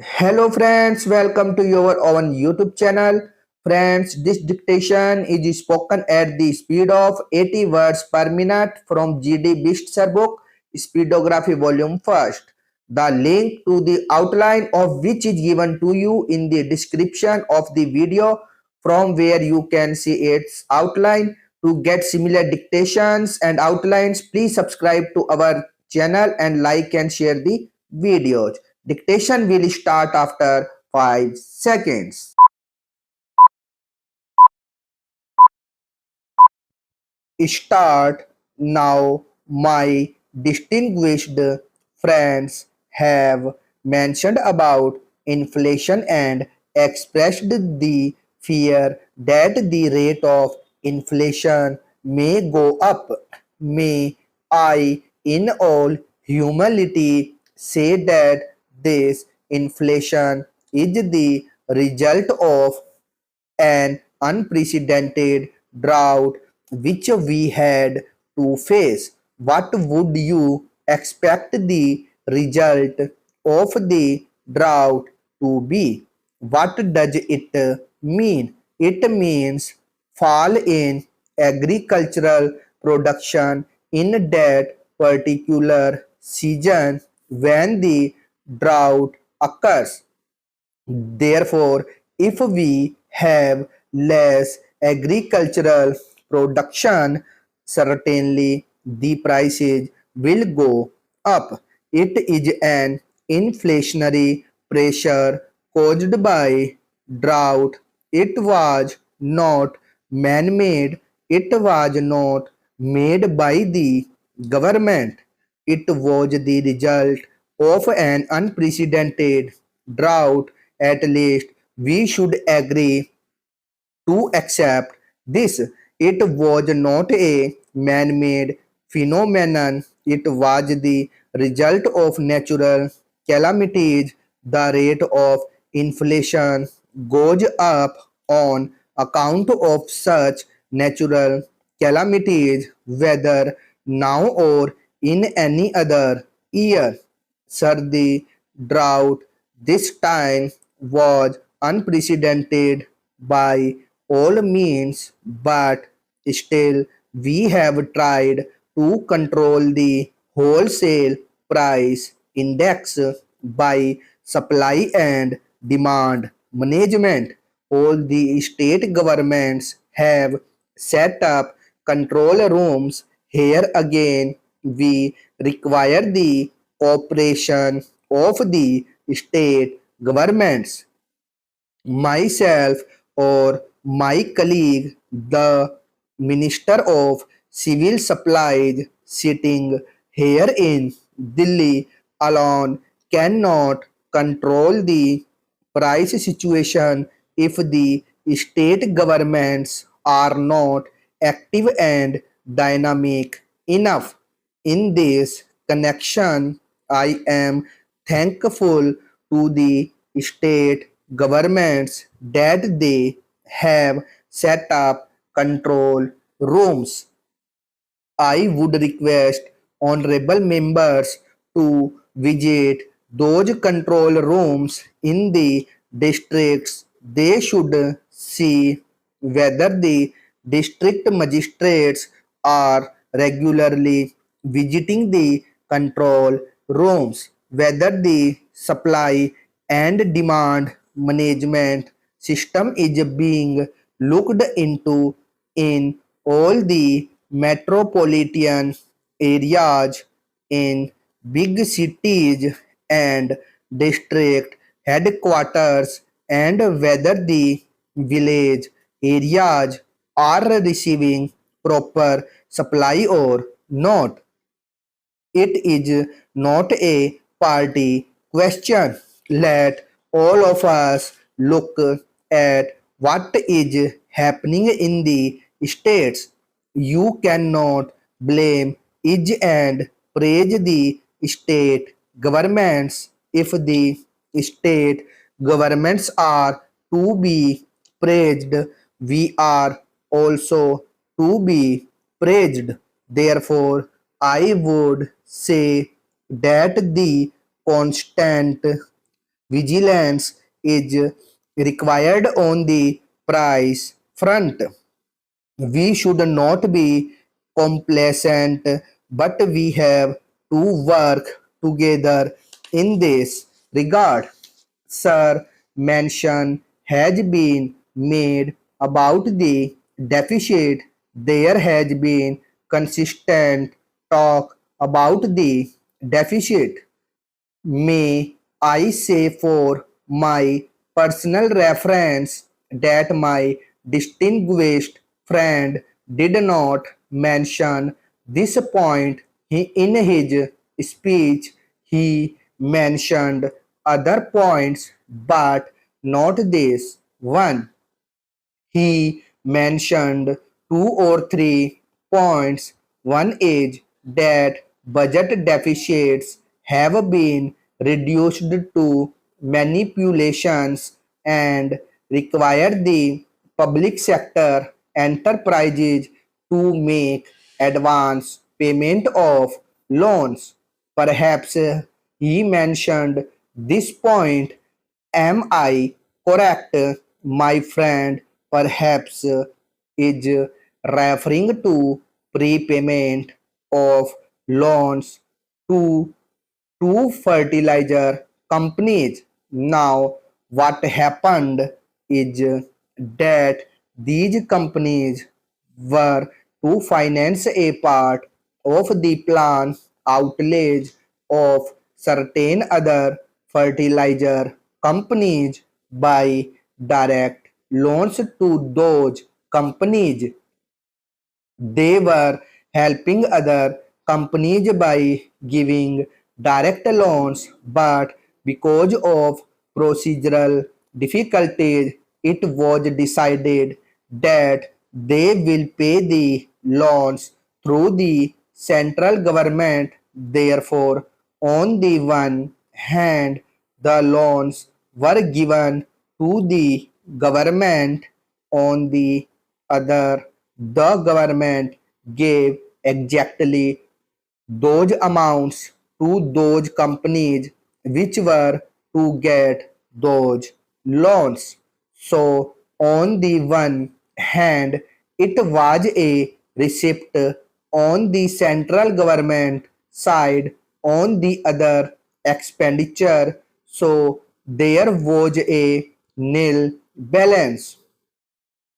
Hello friends, welcome to your own YouTube channel. Friends, this dictation is spoken at the speed of 80 words per minute from GD Bestser book, Speedography Volume 1st. The link to the outline of which is given to you in the description of the video from where you can see its outline. To get similar dictations and outlines, please subscribe to our channel and like and share the videos. Dictation will start after 5 seconds. Start now. My distinguished friends have mentioned about inflation and expressed the fear that the rate of inflation may go up. May I, in all humility, say that this inflation is the result of an unprecedented drought which we had to face. What would you expect the result of the drought to be? What does it mean? It means fall in agricultural production in that particular season when the drought occurs. Therefore, if we have less agricultural production, certainly the prices will go up. It is an inflationary pressure caused by drought. It was not man made, it was not made by the government. It was the result of an unprecedented drought. At least we should agree to accept this. It was not a man made phenomenon, it was the result of natural calamities. The rate of inflation goes up on account of such natural calamities, whether now or in any other year. Sir, the drought this time was unprecedented by all means, but still we have tried to control the wholesale price index by supply and demand management. All the state governments have set up control rooms. Here again, we require the cooperation of the state governments. Myself or my colleague, the Minister of Civil Supplies, sitting here in Delhi alone, cannot control the price situation if the state governments are not active and dynamic enough. In this connection, I am thankful to the state governments that they have set up control rooms. I would request honorable members to visit those control rooms in the districts. They should see whether the district magistrates are regularly visiting the control rooms, whether the supply and demand management system is being looked into in all the metropolitan areas, in big cities and district headquarters, and whether the village areas are receiving proper supply or not. It is not a party question. Let all of us look at what is happening in the states. You cannot blame each and praise the state governments if the state governments are to be praised. We are also to be praised. Therefore, I would say that the constant vigilance is required on the price front. We should not be complacent, but we have to work together in this regard. Sir, mention has been made about the deficit. There has been consistent talk about the deficit. May I say for my personal reference that my distinguished friend did not mention this point in his speech. He mentioned other points, but not this one. He mentioned two or three points. One is that budget deficits have been reduced to manipulations and require the public sector enterprises to make advance payment of loans. Perhaps he mentioned this point. Am I correct, my friend? Perhaps is referring to prepayment of loans to fertilizer companies. Now, what happened is that these companies were to finance a part of the plant outlays of certain other fertilizer companies by direct loans to those companies. They were helping other companies by giving direct loans, but because of procedural difficulties, it was decided that they will pay the loans through the central government. Therefore, on the one hand, the loans were given to the government. On the other, the government gave exactly those amounts to those companies which were to get those loans. So, on the one hand, it was a receipt on the central government side, on the other, expenditure. So, there was a nil balance.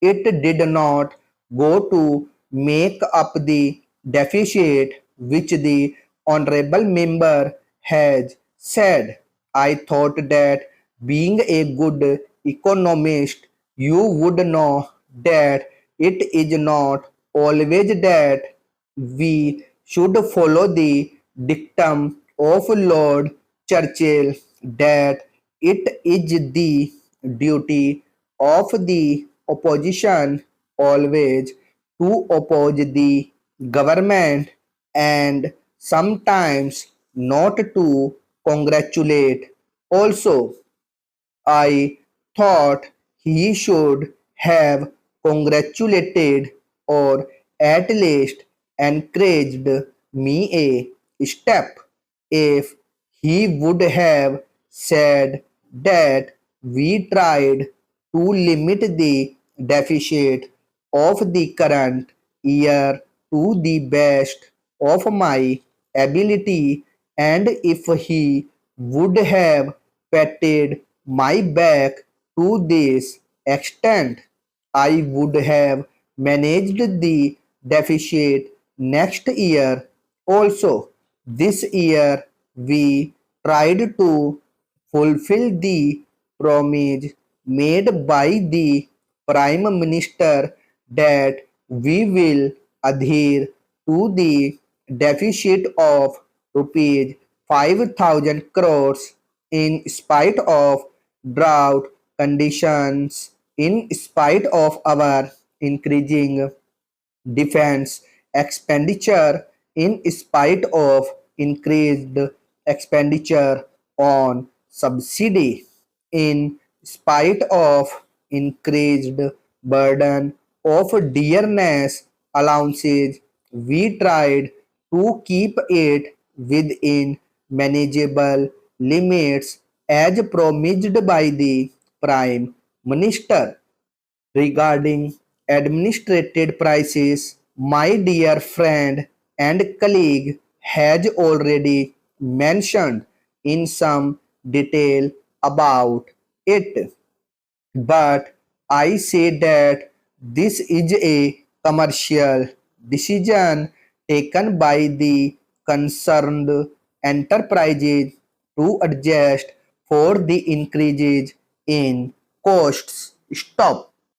It did not go to make up the deficit which the honorable member has said. I thought that being a good economist, you would know that it is not always that we should follow the dictum of Lord Churchill that it is the duty of the opposition always to oppose the government and sometimes not to congratulate. Also, I thought he should have congratulated or at least encouraged me a step if he would have said that we tried to limit the deficit of the current year to the best of my ability, and if he would have patted my back to this extent, I would have managed the deficit next year also. This year we tried to fulfill the promise made by the Prime Minister that we will adhere to the deficit of rupees 5,000 crores in spite of drought conditions, in spite of our increasing defense expenditure, in spite of increased expenditure on subsidy, in spite of increased burden of dearness allowances, we tried to keep it within manageable limits as promised by the Prime Minister regarding administrated prices. My dear friend and colleague has already mentioned in some detail about it, but I say that this is a commercial decision taken by the concerned enterprises to adjust for the increases in costs. Stop.